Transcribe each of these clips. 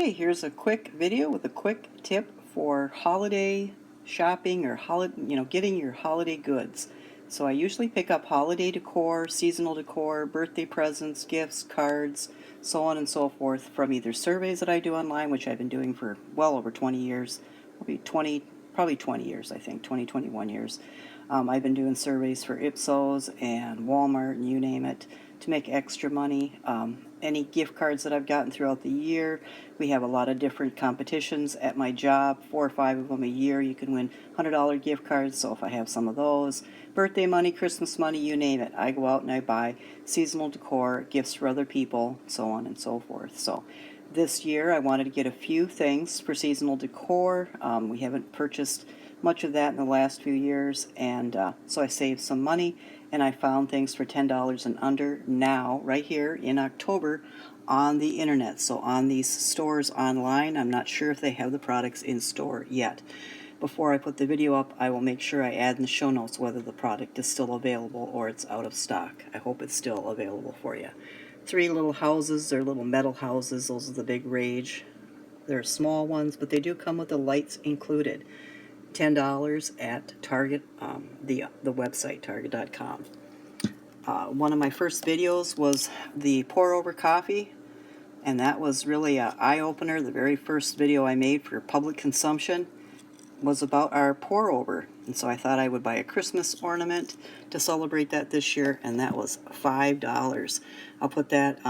Okay, here's a quick video with a quick tip for holiday shopping or getting your holiday goods. So I usually pick up holiday decor, seasonal decor, birthday presents, gifts, cards, so on and so forth from either surveys that I do online, which I've been doing for well over 20 years, probably 20 years, I think, 20, 21 years. I've been doing surveys for Ipsos and Walmart and you name it to make extra money. Any gift cards that I've gotten throughout the year, we have a lot of different competitions at my job, 4 or 5 of them a year. You can win $100 gift cards, so if I have some of those, birthday money, Christmas money, you name it, I go out and I buy seasonal decor, gifts for other people, so on and so forth. So this year I wanted to get a few things for seasonal decor. We haven't purchased much of that in the last few years, and so I saved some money, and I found things for $10 and under now, right here in October, on the internet. So on these stores online, I'm not sure if they have the products in store yet. Before I put the video up, I will make sure I add in the show notes whether the product is still available or it's out of stock. I hope it's still available for you. 3 little houses, they're little metal houses, those are the big rage. They're small ones, but they do come with the lights included. $10 at Target, the website, target.com. One of my first videos was the pour over coffee, and that was really an eye-opener. The very first video I made for public consumption was about our pour over, and so I thought I would buy a Christmas ornament to celebrate that this year, and that was $5. I'll put that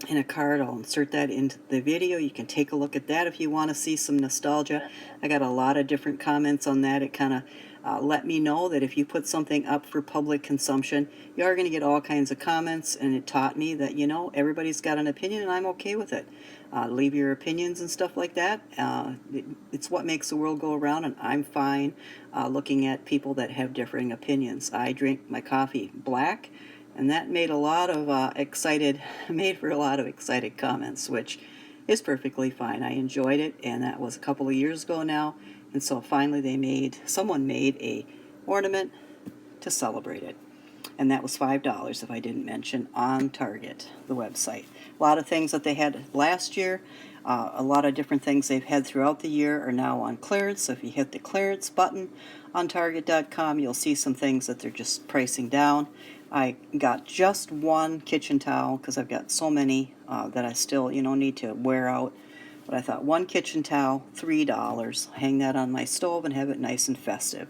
in a card. I'll insert that into the video. You can take a look at that if you want to see some nostalgia. I got a lot of different comments on that. It kind of let me know that if you put something up for public consumption, you are going to get all kinds of comments, and it taught me that, everybody's got an opinion, and I'm okay with it. Leave your opinions and stuff like that. It's what makes the world go around, and I'm fine looking at people that have differing opinions. I drink my coffee black, and that made a lot of made for a lot of excited comments, which is perfectly fine. I enjoyed it, and that was a couple of years ago now, and so finally someone made a ornament to celebrate it, and that was $5, if I didn't mention, on Target, the website. A lot of things that they had last year, a lot of different things they've had throughout the year are now on clearance, so if you hit the clearance button on Target.com, you'll see some things that they're just pricing down. I got just one kitchen towel because I've got so many that I still, need to wear out. But I thought one kitchen towel, $3. Hang that on my stove and have it nice and festive.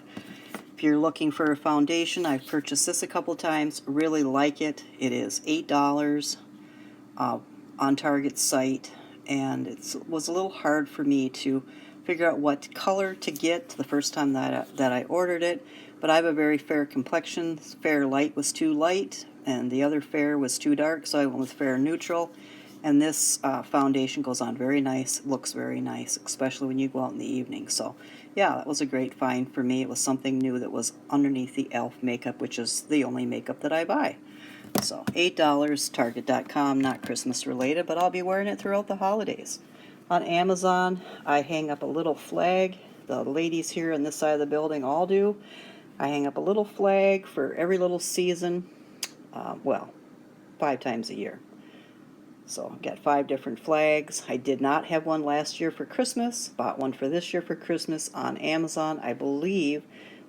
If you're looking for a foundation, I've purchased this a couple times. Really like it. It is $8 on Target's site, and it was a little hard for me to figure out what color to get the first time that I ordered it. But I have a very fair complexion. Fair light was too light, and the other fair was too dark, so I went with fair neutral. And this foundation goes on very nice, looks very nice, especially when you go out in the evening. So, yeah, that was a great find for me. It was something new that was underneath the e.l.f. makeup, which is the only makeup that I buy. So, $8, Target.com, not Christmas related, but I'll be wearing it throughout the holidays. On Amazon, I hang up a little flag. The ladies here on this side of the building all do. I hang up a little flag for every little season, 5 times a year. So I've got 5 different flags. I did not have one last year for Christmas. Bought one for this year for Christmas on Amazon. I believe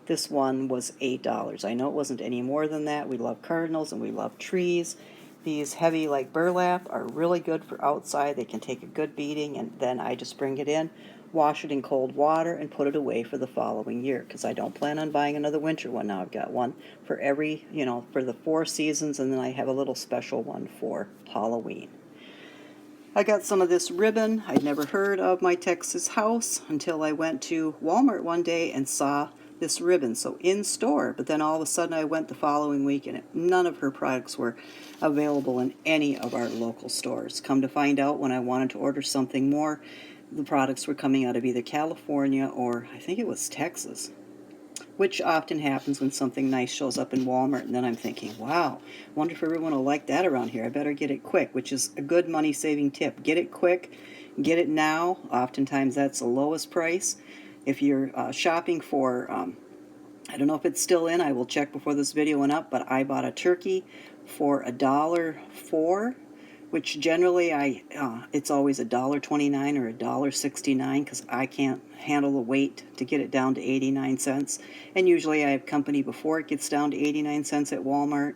this one was $8. I know it wasn't any more than that. We love cardinals and we love trees. These heavy like burlap are really good for outside. They can take a good beating, and then I just bring it in, wash it in cold water, and put it away for the following year, because I don't plan on buying another winter one now. I've got one for every, for the 4 seasons, and then I have a little special one for Halloween. I got some of this ribbon. I'd never heard of My Texas House until I went to Walmart one day and saw this ribbon, so in store, but then all of a sudden I went the following week and none of her products were available in any of our local stores. Come to find out, when I wanted to order something more, the products were coming out of either California or I think it was Texas, which often happens when something nice shows up in Walmart, and then I'm thinking, wow, wonder if everyone will like that around here. I better get it quick, which is a good money-saving tip. Get it quick, get it now. Oftentimes that's the lowest price. If you're shopping for, I don't know if it's still in, I will check before this video went up, but I bought a turkey for $1.04, which generally it's always $1.29 or $1.69 because I can't handle the weight to get it down to 89 cents. And usually I have company before it gets down to 89 cents at Walmart.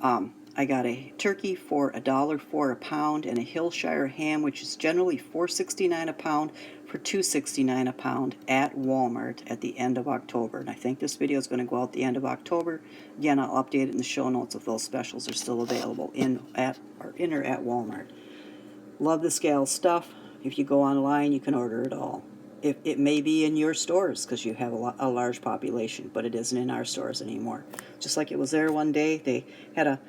I got a turkey for $1.04 a pound and a Hillshire ham, which is generally $4.69 a pound, for $2.69 a pound at Walmart at the end of October. And I think this video is going to go out the end of October. Again, I'll update it in the show notes if those specials are still available in or at Walmart. Love this gal's stuff. If you go online, you can order it all. It may be in your stores because you have a large population, but it isn't in our stores anymore. Just like it was there one day, they had a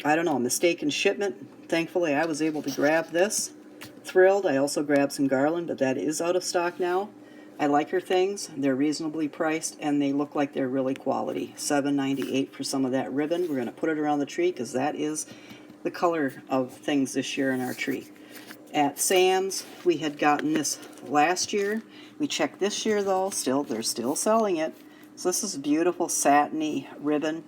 I don't know, a mistaken shipment. Thankfully, I was able to grab this. Thrilled. I also grabbed some garland, but that is out of stock now. I like her things. They're reasonably priced, and they look like they're really quality. $7.98 for some of that ribbon. We're going to put it around the tree because that is the color of things this year in our tree. At Sam's, we had gotten this last year. We checked this year, though. They're still selling it. So this is beautiful satiny ribbon.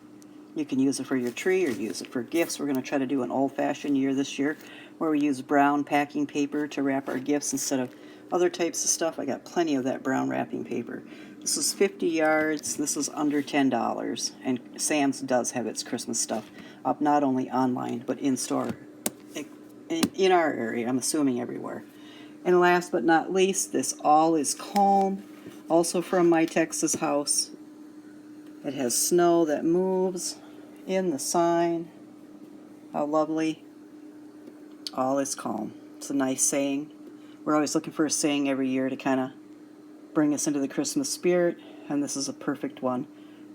You can use it for your tree or use it for gifts. We're going to try to do an old-fashioned year this year where we use brown packing paper to wrap our gifts instead of other types of stuff. I got plenty of that brown wrapping paper. This is 50 yards. This is under $10. And Sam's does have its Christmas stuff up not only online but in-store in our area. I'm assuming everywhere. And last but not least, this All Is Calm, also from my Texas house. It has snow that moves in the sign. How lovely. All is calm. It's a nice saying. We're always looking for a saying every year to kind of bring us into the Christmas spirit, and this is a perfect one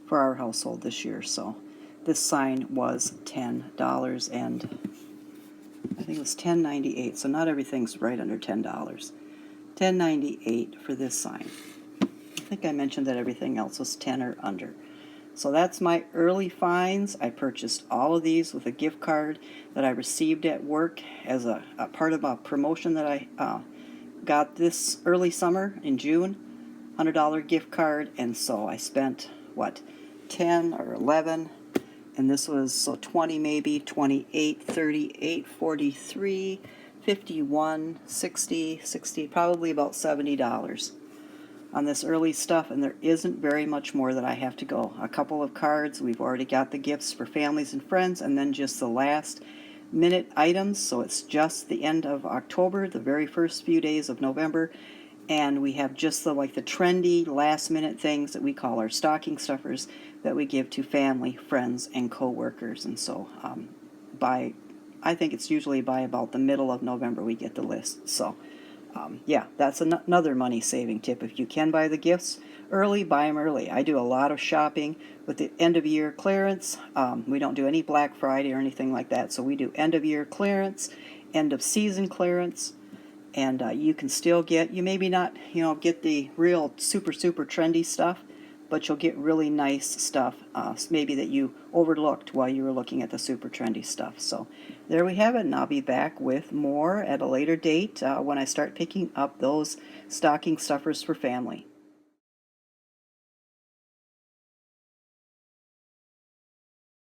for our household this year. So this sign was $10, and I think it was $10.98, so not everything's right under $10. $10.98 for this sign. I think I mentioned that everything else was 10 or under. So that's my early finds. I purchased all of these with a gift card that I received at work as a part of a promotion that I got this early summer in June. $100 gift card, and so I spent, 10 or 11, and this was, 20 maybe, 28, 38, 43, 51, 60, probably about $70 on this early stuff, and there isn't very much more that I have to go. A couple of cards, we've already got the gifts for families and friends, and then just the last minute items, so it's just the end of October, the very first few days of November, and we have just the trendy last minute things that we call our stocking stuffers that we give to family, friends, and co-workers. And so I think it's usually by about the middle of November we get the list. So yeah, that's another money saving tip. If you can buy the gifts early, buy them early. I do a lot of shopping with the end of year clearance. We don't do any Black Friday or anything like that, so we do end of year clearance, end of season clearance, and you can still get, you maybe not get the real super trendy stuff, but you'll get really nice stuff maybe that you overlooked while you were looking at the super trendy stuff. So there we have it, and I'll be back with more at a later date when I start picking up those stocking stuffers for family.